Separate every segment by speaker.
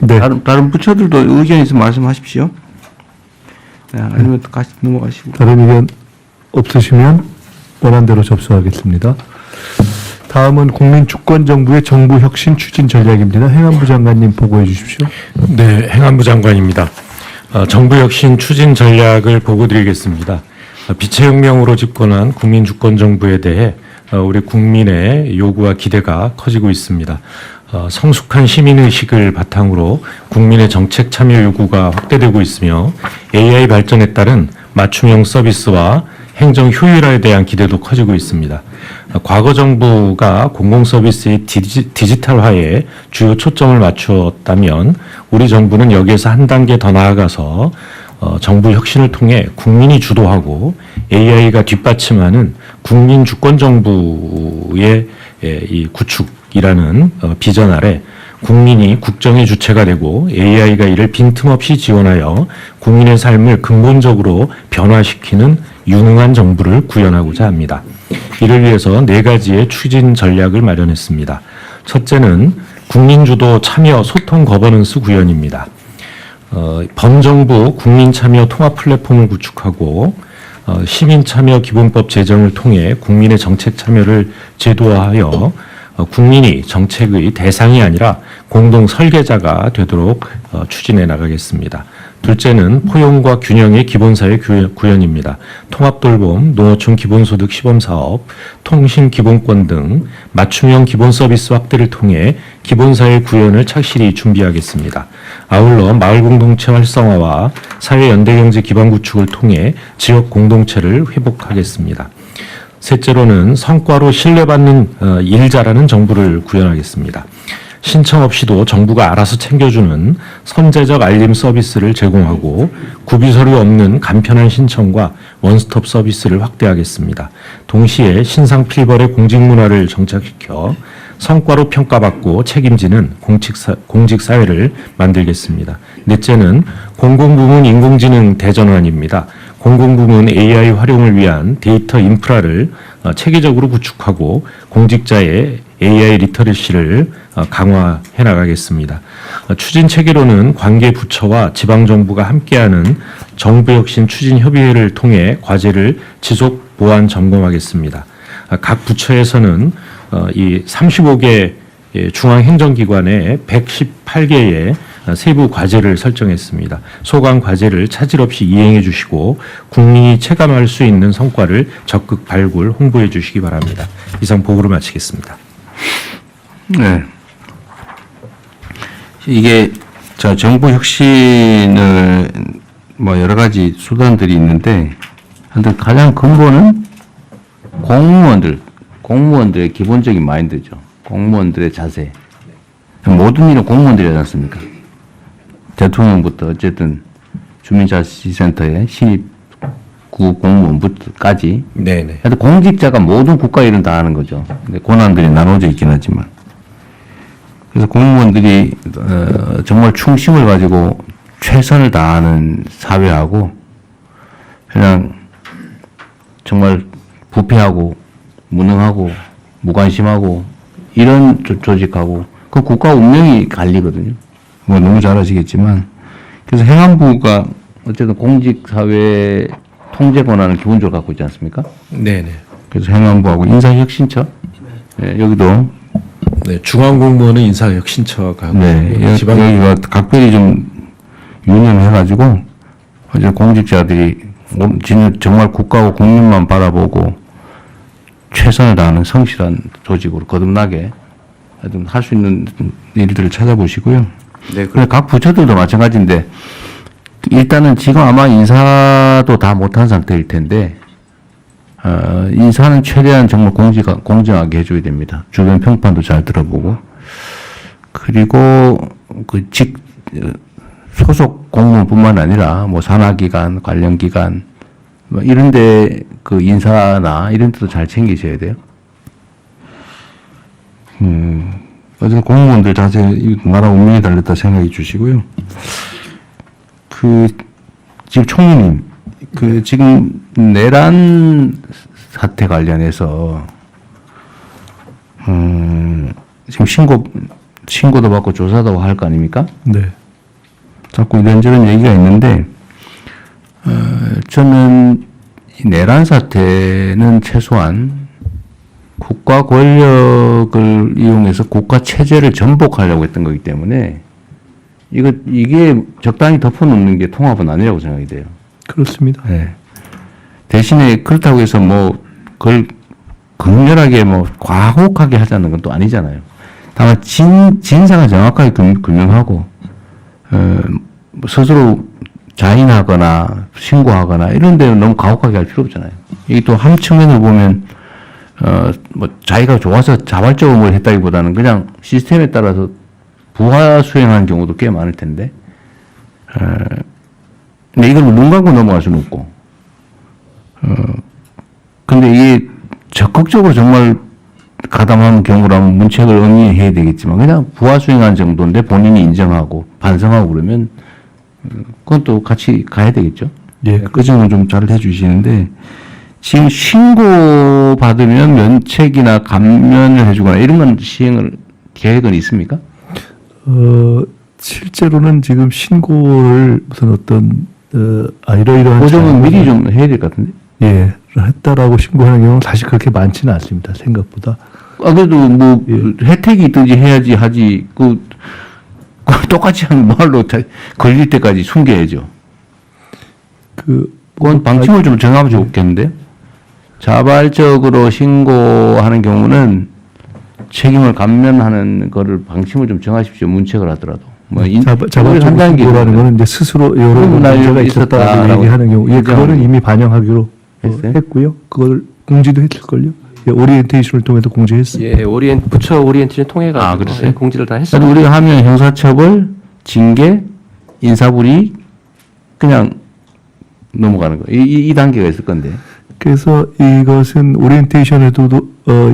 Speaker 1: 네.
Speaker 2: 다른 부처들도 의견 있으면 말씀하십시오. 네, 아니면 같이 넘어가시고.
Speaker 1: 다른 의견 없으시면 원안대로 접수하겠습니다. 다음은 국민주권정부의 정부혁신 추진 전략입니다. 행안부 장관님 보고해 주십시오.
Speaker 3: 네, 행안부 장관입니다. 정부혁신 추진 전략을 보고드리겠습니다. 비체혁명으로 집권한 국민주권정부에 대해 우리 국민의 요구와 기대가 커지고 있습니다. 성숙한 시민의식을 바탕으로 국민의 정책 참여 요구가 확대되고 있으며 AI 발전에 따른 맞춤형 서비스와 행정 효율화에 대한 기대도 커지고 있습니다. 과거 정부가 공공서비스의 디지털화에 주요 초점을 맞추었다면 우리 정부는 여기에서 한 단계 더 나아가서 정부 혁신을 통해 국민이 주도하고 AI가 뒷받침하는 국민 주권 정부의 이 구축이라는 비전 아래 국민이 국정의 주체가 되고 AI가 이를 빈틈없이 지원하여 국민의 삶을 근본적으로 변화시키는 유능한 정부를 구현하고자 합니다. 이를 위해서 4가지의 추진 전략을 마련했습니다. 첫째는 국민주도 참여 소통 거버넌스 구현입니다. 범정부 국민참여 통합 플랫폼을 구축하고 시민참여 기본법 제정을 통해 국민의 정책 참여를 제도화하여 국민이 정책의 대상이 아니라 공동 설계자가 되도록 추진해 나가겠습니다. 둘째는 포용과 균형의 기본사회 구현입니다. 통합돌봄, 농어촌 기본소득 시범사업, 통신기본권 등 맞춤형 기본서비스 확대를 통해 기본사회 구현을 착실히 준비하겠습니다. 아울러 마을공동체 활성화와 사회연대경제 기반 구축을 통해 지역 공동체를 회복하겠습니다. 셋째로는 성과로 신뢰받는 일 잘하는 정부를 구현하겠습니다. 신청 없이도 정부가 알아서 챙겨주는 선제적 알림 서비스를 제공하고 구비서류 없는 간편한 신청과 원스톱 서비스를 확대하겠습니다. 동시에 신상필벌의 공직문화를 정착시켜 성과로 평가받고 책임지는 공직사회를 만들겠습니다. 넷째는 공공부문 인공지능 대전환입니다. 공공부문 AI 활용을 위한 데이터 인프라를 체계적으로 구축하고 공직자의 AI 리터러시를 강화해 나가겠습니다. 추진 체계로는 관계 부처와 지방정부가 함께하는 정부혁신 추진협의회를 통해 과제를 지속 보완 점검하겠습니다. 각 부처에서는 이 35개 중앙행정기관에 118개의 세부 과제를 설정했습니다. 소관 과제를 차질 없이 이행해 주시고 국민이 체감할 수 있는 성과를 적극 발굴, 홍보해 주시기 바랍니다. 이상 보고를 마치겠습니다.
Speaker 2: 네. 이게 정부 혁신을 뭐 여러 가지 수단들이 있는데 하여튼 가장 근본은 공무원들의 기본적인 마인드죠. 공무원들의 자세. 모든 일은 공무원들이 하지 않습니까? 대통령부터 어쨌든 주민자치센터의 시구 공무원부터까지.
Speaker 3: 네네.
Speaker 2: 하여튼 공직자가 모든 국가 일은 다 하는 거죠. 근데 권한들이 나눠져 있긴 하지만. 그래서 공무원들이 정말 충심을 가지고 최선을 다하는 사회하고 그냥 정말 부패하고 무능하고 무관심하고 이런 조직하고 그 국가 운명이 갈리거든요. 뭐 너무 잘 아시겠지만 그래서 행안부가 어쨌든 공직사회 통제 권한을 기본적으로 갖고 있지 않습니까?
Speaker 3: 네네.
Speaker 2: 그래서 행안부하고 인사혁신처 네, 여기도
Speaker 3: 네, 중앙공무원은 인사혁신처가
Speaker 2: 네, 여기가 각별히 좀 유념해가지고 어제 공직자들이 정말 국가와 국민만 바라보고 최선을 다하는 성실한 조직으로 거듭나게 할 수 있는 일들을 찾아보시고요. 네, 그래 각 부처들도 마찬가지인데 일단은 지금 아마 인사도 다 못한 상태일 텐데 인사는 최대한 정말 공정하게 해줘야 됩니다. 주변 평판도 잘 들어보고 그리고 소속 공무원뿐만 아니라 뭐 산하기관, 관련기관 뭐 이런데 그 인사나 이런 데도 잘 챙기셔야 돼요. 어쨌든 공무원들 자체 나라 운명이 달렸다 생각해 주시고요. 지금 총리님, 지금 내란 사태 관련해서 지금 신고도 받고 조사도 할 거 아닙니까?
Speaker 1: 네.
Speaker 2: 자꾸 이런저런 얘기가 있는데 저는 이 내란 사태는 최소한 국가 권력을 이용해서 국가 체제를 전복하려고 했던 거기 때문에 이게 적당히 덮어놓는 게 통합은 아니라고 생각이 돼요.
Speaker 1: 그렇습니다.
Speaker 2: 네. 대신에 그렇다고 해서 뭐 그걸 극렬하게 뭐 과혹하게 하자는 건 또 아니잖아요. 다만 진상을 정확하게 규명하고 뭐 스스로 자인하거나 신고하거나 이런 데는 너무 가혹하게 할 필요 없잖아요. 이게 또 한 측면을 보면 뭐 자기가 좋아서 자발적으로 뭘 했다기보다는 그냥 시스템에 따라서 부하 수행하는 경우도 꽤 많을 텐데 근데 이걸 눈 감고 넘어갈 수는 없고 근데 이게 적극적으로 정말 가담하는 경우라면 문책을 응해야 되겠지만 그냥 부하 수행한 정도인데 본인이 인정하고 반성하고 그러면 그건 또 같이 가야 되겠죠.
Speaker 1: 예.
Speaker 2: 그 점은 좀 잘 해주시는데 지금 신고 받으면 면책이나 감면을 해주거나 이런 건 시행을 계획은 있습니까?
Speaker 1: 실제로는 지금 신고를 무슨 어떤 이러이러한
Speaker 2: 그 점은 미리
Speaker 1: 잘못을
Speaker 2: 좀 해야 될 것 같은데.
Speaker 1: 예, 했다라고 신고하는 경우는 사실 그렇게 많지는 않습니다. 생각보다.
Speaker 2: 그래도 뭐
Speaker 1: 예.
Speaker 2: 혜택이 있든지 해야지 하지. 똑같이 하면 말로 걸릴 때까지 숨겨야죠. 그건 방침을 좀 정하면 좋겠는데. 자발적으로 신고하는 경우는 책임을 감면하는 거를 방침을 좀 정하십시오. 문책을 하더라도. 뭐
Speaker 1: 자발적으로 신고라는 거는 이제 스스로 여러 문제가 있었다라고 얘기하는 경우, 예, 그거는 이미 반영하기로 했고요. 그걸 공지도 했을걸요. 예, 오리엔테이션을 통해서 공지했습니다.
Speaker 4: 예, 부처 오리엔테이션 통해
Speaker 2: 아,
Speaker 4: 가지고
Speaker 2: 그랬어요?
Speaker 4: 공지를 다
Speaker 2: 그래서
Speaker 4: 했습니다.
Speaker 2: 우리가 하면 형사처벌, 징계, 인사불이익 그냥 넘어가는 거. 이 단계가 있을 건데.
Speaker 1: 그래서 이것은 오리엔테이션에도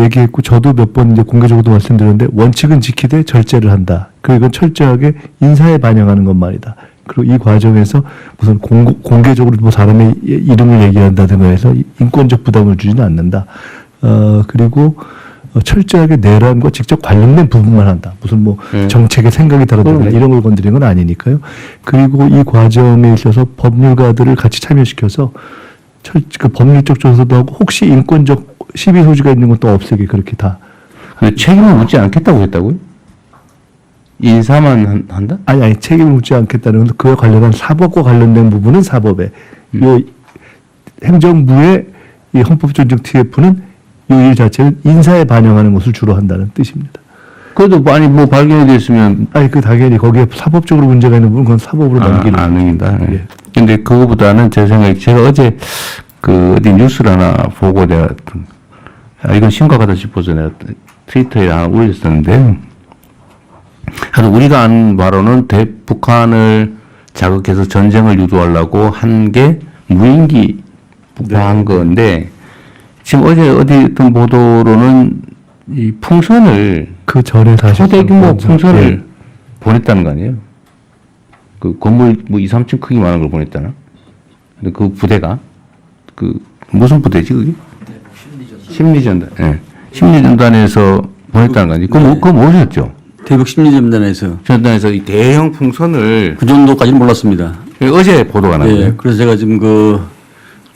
Speaker 1: 얘기했고 저도 몇 번 이제 공개적으로 말씀드렸는데 원칙은 지키되 절제를 한다. 그리고 이건 철저하게 인사에 반영하는 것만이다. 그리고 이 과정에서 무슨 공개적으로 뭐 사람의 이름을 얘기한다든가 해서 인권적 부담을 주지는 않는다. 그리고 철저하게 내란과 직접 관련된 부분만 한다. 무슨 뭐 정책의 생각이 다르다거나 이런 걸 건드리는 건 아니니까요. 그리고 이 과정에 있어서 법률가들을 같이 참여시켜서 그 법률적 조사도 하고 혹시 인권적 시비 소지가 있는 것도 없애게 그렇게 다.
Speaker 2: 근데 책임을 묻지 않겠다고 했다고요? 인사만 한다?
Speaker 1: 아니 책임을 묻지 않겠다는 건 그와 관련한 사법과 관련된 부분은 사법에 요 행정부의 이 헌법존중 TF는 요 일 자체를 인사에 반영하는 것을 주로 한다는 뜻입니다.
Speaker 2: 그래도 많이 뭐 발견이 됐으면
Speaker 1: 그 당연히 거기에 사법적으로 문제가 있는 부분 그건 사법으로 넘기는.
Speaker 2: 안 넘긴다.
Speaker 1: 예.
Speaker 2: 근데 그거보다는 제 생각에 제가 어제 어디 뉴스를 하나 보고 내가 이건 심각하다 싶어서 내가 트위터에 하나 올렸었는데 하여튼 우리가 아는 바로는 북한을 자극해서 전쟁을 유도하려고 한 게 무인기 폭파한 건데 지금 어제 어디 어떤 보도로는 이 풍선을
Speaker 1: 그 전에 사실
Speaker 2: 초대규모 풍선을 보냈다는 거 아니에요? 그 건물 뭐 2, 3층 크기만한 걸 보냈다나? 근데 그 부대가 무슨 부대지 그게? 심리전단. 예. 심리전단에서 보냈다는 거 아니에요? 그거 뭐였죠?
Speaker 5: 대북 심리전단에서
Speaker 2: 전단에서 이 대형 풍선을
Speaker 5: 그 정도까지는 몰랐습니다.
Speaker 2: 어제 보도가 나왔어요.
Speaker 5: 예, 그래서 제가 지금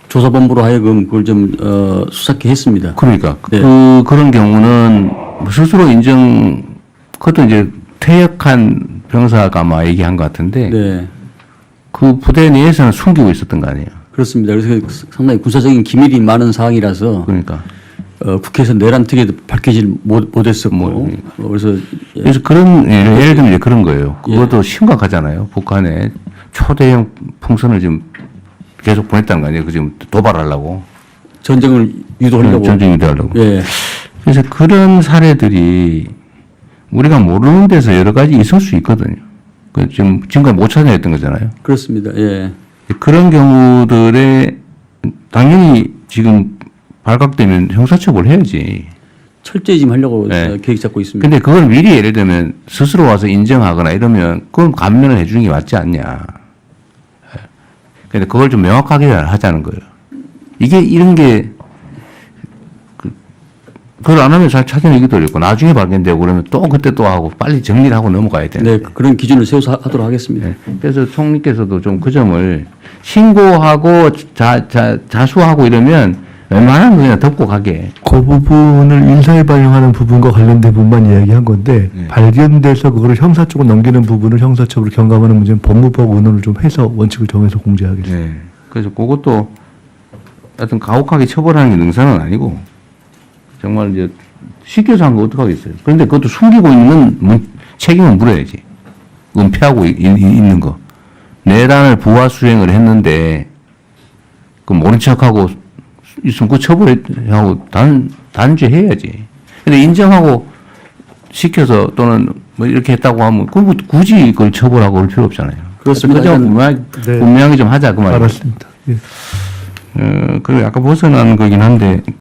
Speaker 5: 조사본부로 하여금 그걸 좀 수사케 했습니다.
Speaker 2: 그러니까
Speaker 5: 네.
Speaker 2: 그런 경우는 스스로 그것도 이제 퇴역한 병사가 아마 얘기한 것 같은데
Speaker 5: 네,
Speaker 2: 그 부대 내에서는 숨기고 있었던 거 아니에요?
Speaker 5: 그렇습니다. 그래서 상당히 군사적인 기밀이 많은 사항이라서
Speaker 2: 그러니까
Speaker 5: 국회에서 내란 특위에도 밝히질 못했었고
Speaker 2: 그래서 그런 예를 들면 이제 그런 거예요. 그것도 심각하잖아요. 북한에 초대형 풍선을 지금 계속 보냈다는 거 아니에요? 그 지금 도발하려고.
Speaker 5: 전쟁을 유도하려고.
Speaker 2: 전쟁 유도하려고.
Speaker 5: 예,
Speaker 2: 그래서 그런 사례들이 우리가 모르는 데서 여러 가지 있을 수 있거든요. 지금까지 못 찾아냈던 거잖아요.
Speaker 5: 그렇습니다. 예,
Speaker 2: 그런 경우들에 당연히 지금 발각되면 형사처벌 해야지.
Speaker 5: 철저히 지금 하려고
Speaker 2: 네.
Speaker 5: 계획 잡고 있습니다.
Speaker 2: 근데 그걸 미리 예를 들면 스스로 와서 인정하거나 이러면 그건 감면을 해주는 게 맞지 않냐. 근데 그걸 좀 명확하게 하자는 거예요. 이런 게 그걸 안 하면 잘 찾아내기도 어렵고 나중에 발견되고 그러면 또 그때 또 하고 빨리 정리를 하고 넘어가야 되는데.
Speaker 5: 네, 그런 기준을 세워서 하도록 하겠습니다.
Speaker 2: 그래서 총리께서도 좀 그 점을 신고하고 자수하고 이러면 웬만하면 그냥 덮고 가게.
Speaker 1: 그 부분을 인사에 반영하는 부분과 관련된 부분만 이야기한 건데
Speaker 2: 네.
Speaker 1: 발견돼서 그거를 형사 쪽으로 넘기는 부분을 형사처벌로 경감하는 문제는 법무부하고 의논을 좀 해서 원칙을 정해서 공제하겠습니다.
Speaker 2: 네. 그래서 그것도 하여튼 가혹하게 처벌하는 게 능사는 아니고 정말 이제 시켜서 한 거 어떡하겠어요. 그런데 그것도 숨기고 있는 건 책임은 물어야지. 은폐하고 있는 거. 내란을 부하 수행을 했는데 그 모른 척하고 있으면 그 처벌하고 단죄해야지. 근데 인정하고 시켜서 또는 뭐 이렇게 했다고 하면 그 굳이 그걸 처벌하고 그럴 필요 없잖아요.
Speaker 5: 그렇습니다.
Speaker 2: 그점
Speaker 1: 네.
Speaker 2: 분명히 좀 하자 그 말이에요.
Speaker 1: 알았습니다. 예.
Speaker 2: 그리고 약간 벗어난 거긴 한데